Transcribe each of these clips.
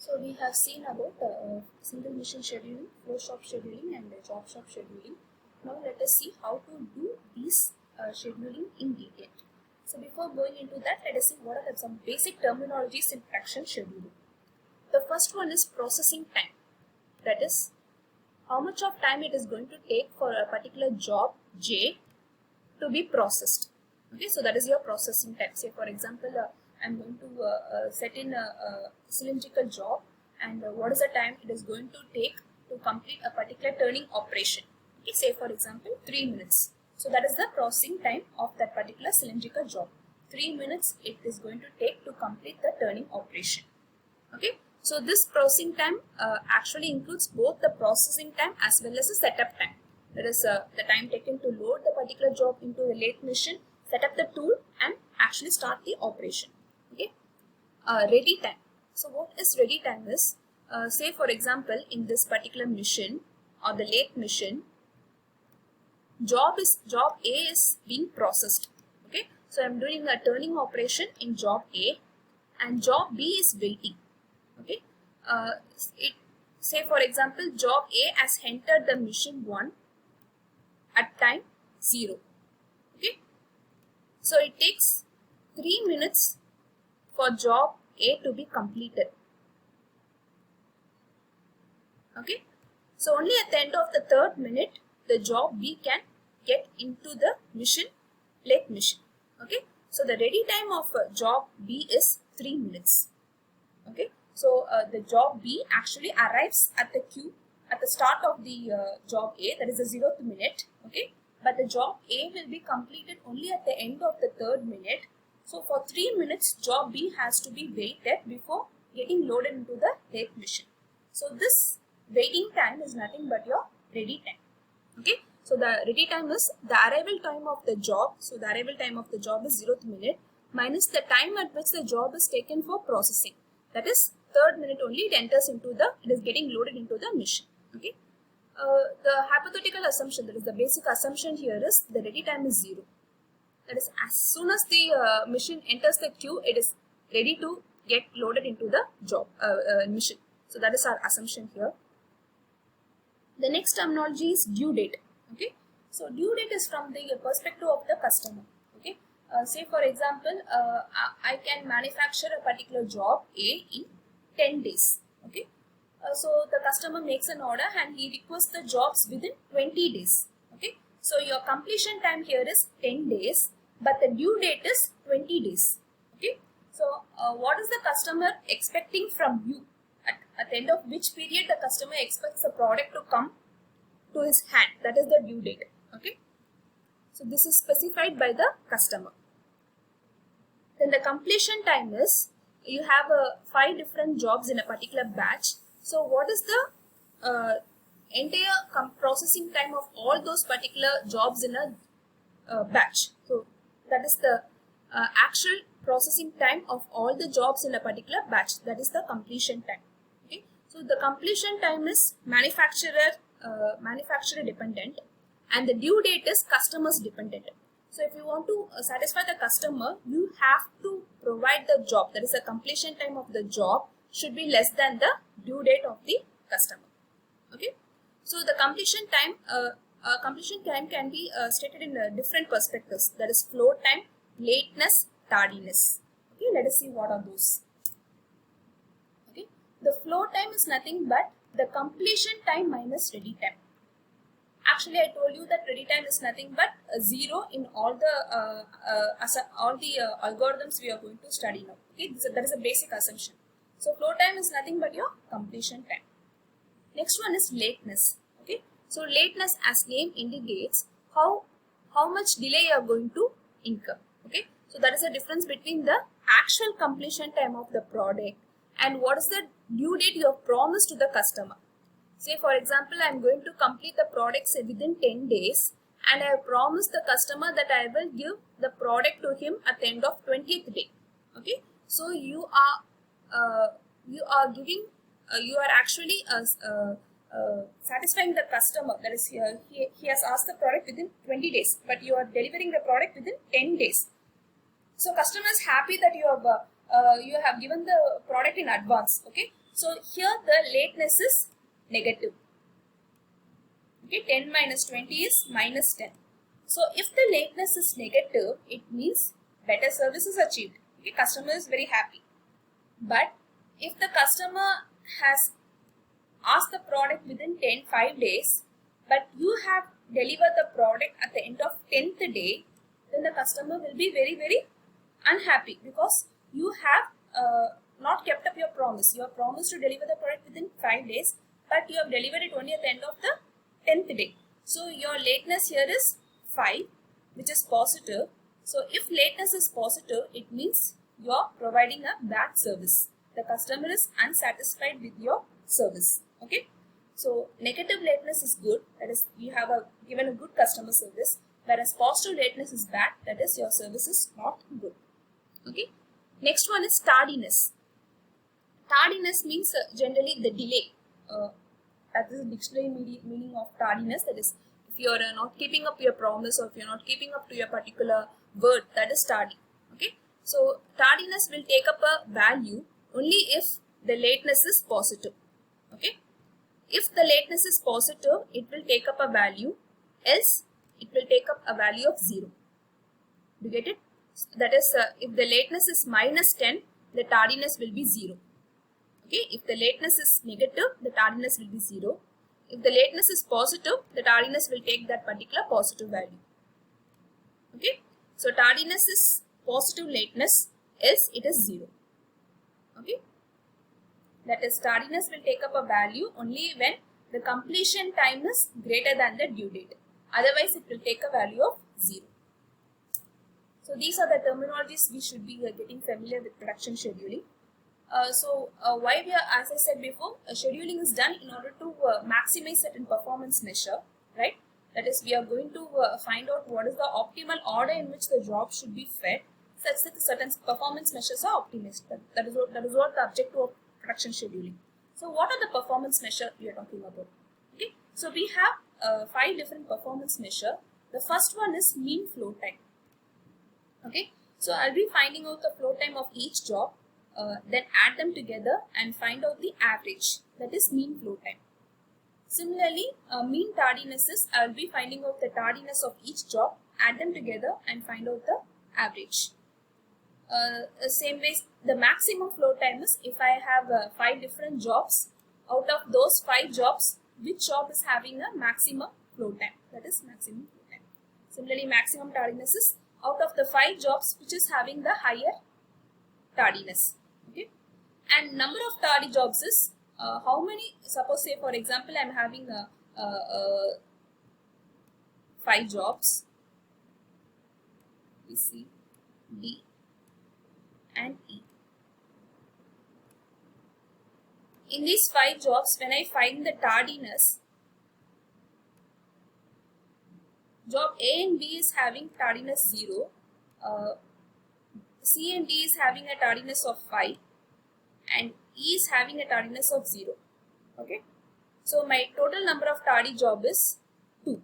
So we have seen about single mission scheduling, flow shop scheduling and job shop scheduling. Now let us see how to do these scheduling in detail. So before going into that, let us see what are some basic terminologies in action scheduling. The first one is processing time. That is how much of time it is going to take for a particular job J to be processed. Okay, so that is your processing time. Say for example, I'm going to set in a cylindrical job, and what is the time it is going to take to complete a particular turning operation. Okay, say for example 3 minutes. So that is the processing time of that particular cylindrical job. 3 minutes it is going to take to complete the turning operation. Okay, so this processing time actually includes both the processing time as well as the setup time. That is the time taken to load the particular job into the lathe machine, set up the tool and actually start the operation. Okay, ready time. So what is ready time is, say for example in this particular machine or the lathe machine, job A is being processed. Okay, so I'm doing a turning operation in job A and job B is waiting. Okay, it say for example job A has entered the machine 1 at time 0. Okay, so it takes 3 minutes for job A to be completed. Okay, so only at the end of the 3rd minute the job B can get into the machine, lathe machine. Okay, so the ready time of job B is 3 minutes. Okay, so the job B actually arrives at the queue at the start of the job A, that is the 0th minute. Okay, but the job A will be completed only at the end of the 3rd minute. So for 3 minutes job B has to be waited before getting loaded into the lathe machine. So this waiting time is nothing but your ready time. Okay, so the ready time is the arrival time of the job. So the arrival time of the job is 0th minute minus the time at which the job is taken for processing. That is 3rd minute only it is getting loaded into the machine. Okay, the hypothetical assumption, that is the basic assumption here, is the ready time is 0. That is, as soon as the machine enters the queue, it is ready to get loaded into the job machine. So that is our assumption here. The next terminology is due date. Okay, so due date is from the perspective of the customer. Okay, say for example, I can manufacture a particular job A in 10 days. Okay, so the customer makes an order and he requests the jobs within 20 days. Okay, so your completion time here is 10 days, but the due date is 20 days. Okay, so what is the customer expecting from you? At the end of which period the customer expects the product to come to his hand, that is the due date. Okay, so this is specified by the customer. Then the completion time is, you have 5 different jobs in a particular batch. So what is the entire processing time of all those particular jobs in a batch? So that is the actual processing time of all the jobs in a particular batch, that is the completion time. Okay, so the completion time is manufacturer dependent and the due date is customers dependent. So if you want to satisfy the customer, you have to provide the job, that is the completion time of the job should be less than the due date of the customer. Okay, so the completion time can be stated in different perspectives, that is flow time, lateness, tardiness. Okay, let us see what are those. Okay, the flow time is nothing but the completion time minus ready time. Actually, I told you that ready time is nothing but 0 in all the algorithms we are going to study now. Okay, so that is a basic assumption. So flow time is nothing but your completion time. Next one is lateness. Okay, so lateness, as name indicates, how much delay you are going to incur. Okay, so that is the difference between the actual completion time of the product and what is the due date you have promised to the customer. Say for example, I am going to complete the products within 10 days and I have promised the customer that I will give the product to him at the end of 20th day. Okay, so you are giving, you are actually satisfying the customer. That is, he has asked the product within 20 days, but you are delivering the product within 10 days. So customer is happy that you have given the product in advance. Okay, So here the lateness is negative. Okay, 10 minus 20 is minus 10. So if the lateness is negative, it means better service is achieved. Okay, customer is very happy. But if the customer has asked the product within 5 days, but you have delivered the product at the end of 10th day, then the customer will be very, very unhappy because you have not kept up your promise. You have promised to deliver the product within 5 days, but you have delivered it only at the end of the 10th day. So your lateness here is 5, which is positive. So if lateness is positive, it means you are providing a bad service. The customer is unsatisfied with your service. Okay. So negative lateness is good, that is you have given a good customer service, whereas positive lateness is bad, that is your service is not good. Okay. Next one is tardiness. Tardiness means generally the delay. That is the dictionary meaning of tardiness. That is, if you are not keeping up your promise or if you are not keeping up to your particular word, that is tardy. Okay. So tardiness will take up a value only if the lateness is positive. Okay. If the lateness is positive, it will take up a value, else it will take up a value of 0. Do you get it? That is, if the lateness is minus 10, the tardiness will be 0. Okay, if the lateness is negative, the tardiness will be 0. If the lateness is positive, the tardiness will take that particular positive value. Okay, so tardiness is positive lateness, else it is 0. Okay, that is, tardiness will take up a value only when the completion time is greater than the due date. Otherwise, it will take a value of 0. So these are the terminologies we should be getting familiar with production scheduling. Why we are, as I said before, scheduling is done in order to maximize certain performance measure, right? That is, we are going to find out what is the optimal order in which the job should be fed, such that certain performance measures are optimized. That is what the objective of production scheduling. So what are the performance measure we are talking about? Okay, so we have 5 different performance measure. The first one is mean flow time. Okay, so I'll be finding out the flow time of each job. Then add them together and find out the average, that is mean flow time. Similarly, mean tardiness is, I will be finding out the tardiness of each job, add them together and find out the average. Same way, the maximum flow time is, if I have 5 different jobs, out of those 5 jobs, which job is having a maximum flow time, that is maximum flow time. Similarly, maximum tardiness is, out of the 5 jobs, which is having the higher tardiness. Okay, and number of tardy jobs is how many, suppose say for example I am having 5 jobs, B, C, D and E. In these 5 jobs, when I find the tardiness, job A and B is having tardiness 0, C and D is having a tardiness of 5 and E is having a tardiness of 0. Okay, so my total number of tardy job is 2.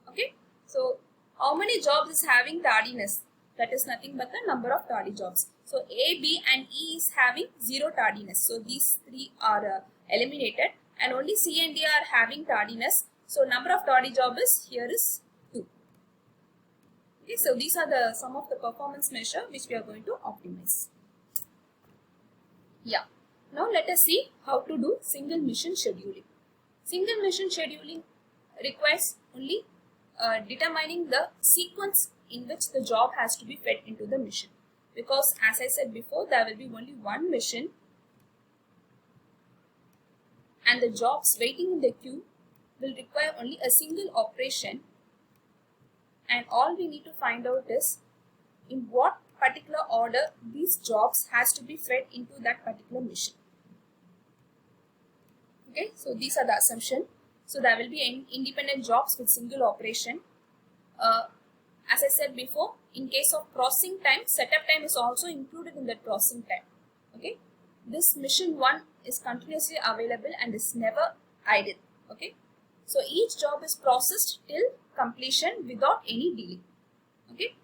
Okay, so how many jobs is having tardiness? That is nothing but the number of tardy jobs. So A, B and E is having 0 tardiness. So these 3 are eliminated and only C and D are having tardiness. So number of tardy job is here is 2. Okay, so these are some of the performance measure which we are going to optimize. Yeah. Now let us see how to do single mission scheduling. Single mission scheduling requires only determining the sequence in which the job has to be fed into the mission. Because as I said before, there will be only one mission and the jobs waiting in the queue will require only a single operation, and all we need to find out is in what particular order these jobs has to be fed into that particular mission. Okay, so these are the assumption. So there will be independent jobs with single operation. As I said before, in case of processing time, setup time is also included in that processing time. Okay, this mission 1 is continuously available and is never idle. Okay, so each job is processed till completion without any delay. Okay,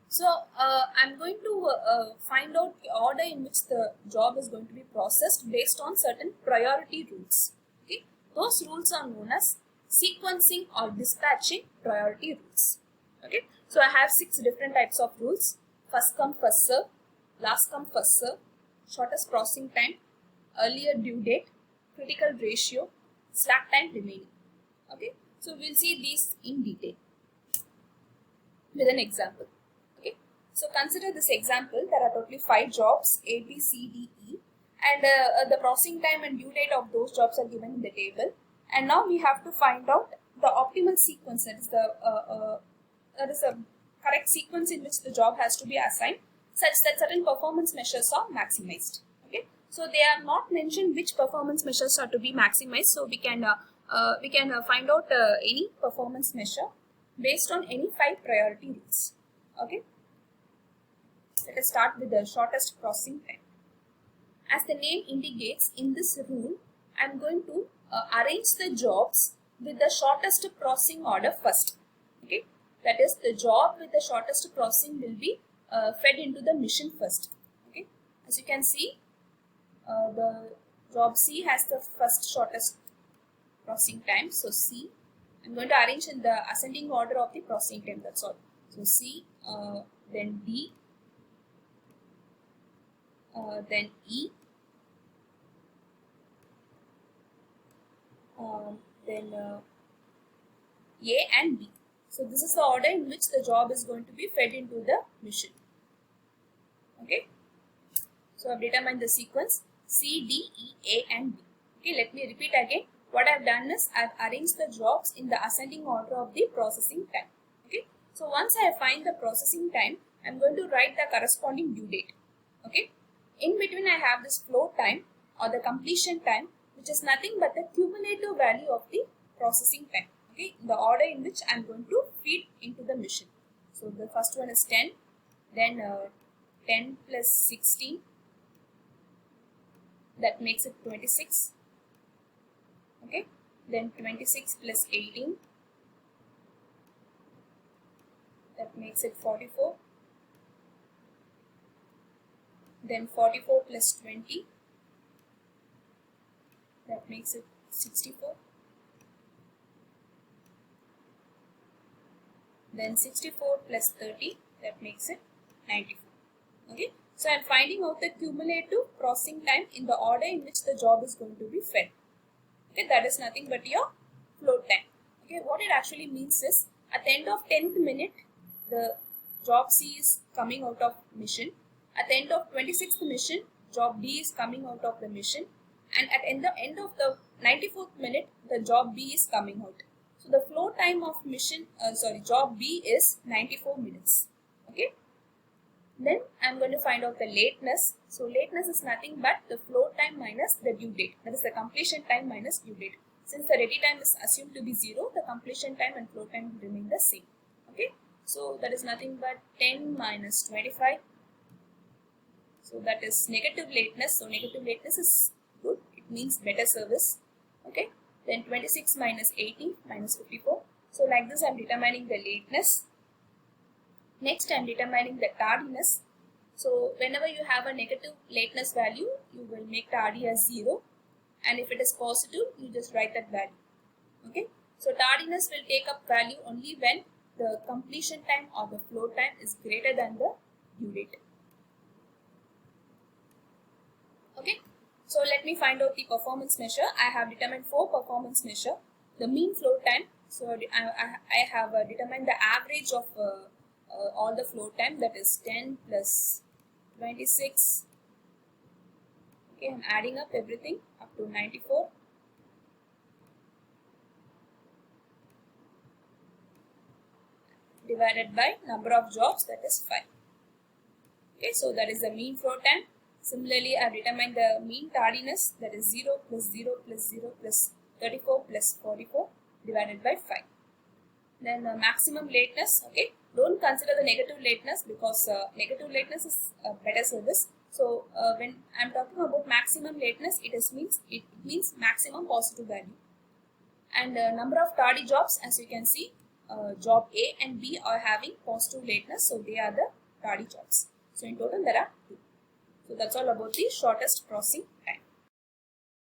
So I'm going to find out the order in which the job is going to be processed based on certain priority rules. Okay, those rules are known as sequencing or dispatching priority rules. Okay, so I have 6 different types of rules: first come first serve, last come first serve, shortest processing time, earlier due date, critical ratio, slack time remaining. Okay, so we'll see these in detail with an example. Okay, so consider this example. There are totally 5 jobs A, B, C, D, E, and the processing time and due date of those jobs are given in the table. And now we have to find out the optimal sequence, that is the correct sequence in which the job has to be assigned, such that certain performance measures are maximized. Okay, so they are not mentioned which performance measures are to be maximized. So we can find out any performance measure based on any 5 priority rules. Okay, let us start with the shortest processing time. As the name indicates, in this rule, I am going to arrange the jobs with the shortest processing order first. Okay, that is, the job with the shortest processing will be fed into the machine first. Okay, as you can see, the job C has the first shortest processing time. So C, I'm going to arrange in the ascending order of the processing time. That's all. So C, then D, then E, then A and B. So this is the order in which the job is going to be fed into the machine. Okay. So I've determined the sequence C, D, E, A and B. Okay, let me repeat again. What I've done is I've arranged the jobs in the ascending order of the processing time. Okay. So once I find the processing time, I'm going to write the corresponding due date. Okay. In between I have this flow time or the completion time, which is nothing but the cumulative value of the processing time. Okay, the order in which I'm going to feed into the machine. So the first one is 10, then 10 plus 16, that makes it 26. Okay, then 26 plus 18, that makes it 44. Then 44 plus 20, that makes it 64. Then 64 plus 30, that makes it 94. Okay, so I'm finding out the cumulative processing time in the order in which the job is going to be fed. Okay, that is nothing but your float time. Okay, what it actually means is, at the end of 10th minute, the job C is coming out of mission. At the end of 26th mission, job D is coming out of the mission, and at the end of the 94th minute, the job B is coming out. So the flow time of job B is 94 minutes. Okay. Then I'm going to find out the lateness. So lateness is nothing but the flow time minus the due date. That is the completion time minus due date. Since the ready time is assumed to be 0, the completion time and flow time will remain the same. Okay. So that is nothing but 10 minus 25. So that is negative lateness. So negative lateness is good. It means better service. Okay. Then 26 minus 80 minus 54. So like this I am determining the lateness. Next I am determining the tardiness. So whenever you have a negative lateness value, you will make tardy as 0. And if it is positive, you just write that value. Okay. So tardiness will take up value only when the completion time or the flow time is greater than the due date. Okay. So let me find out the performance measure. I have determined 4 performance measure. The mean flow time. So I have determined the average of all the flow time, that is 10 plus 26. Okay, I'm adding up everything up to 94. Divided by number of jobs, that is 5. Okay, so that is the mean flow time. Similarly, I have determined the mean tardiness, that is 0 plus 0 plus 0 plus 34 plus 44 divided by 5. Then maximum lateness. Okay, don't consider the negative lateness because negative lateness is a better service. So when I'm talking about maximum lateness, it means maximum positive value. And number of tardy jobs, as you can see, job A and B are having positive lateness, so they are the tardy jobs. So in total there are 2. So that's all about the shortest crossing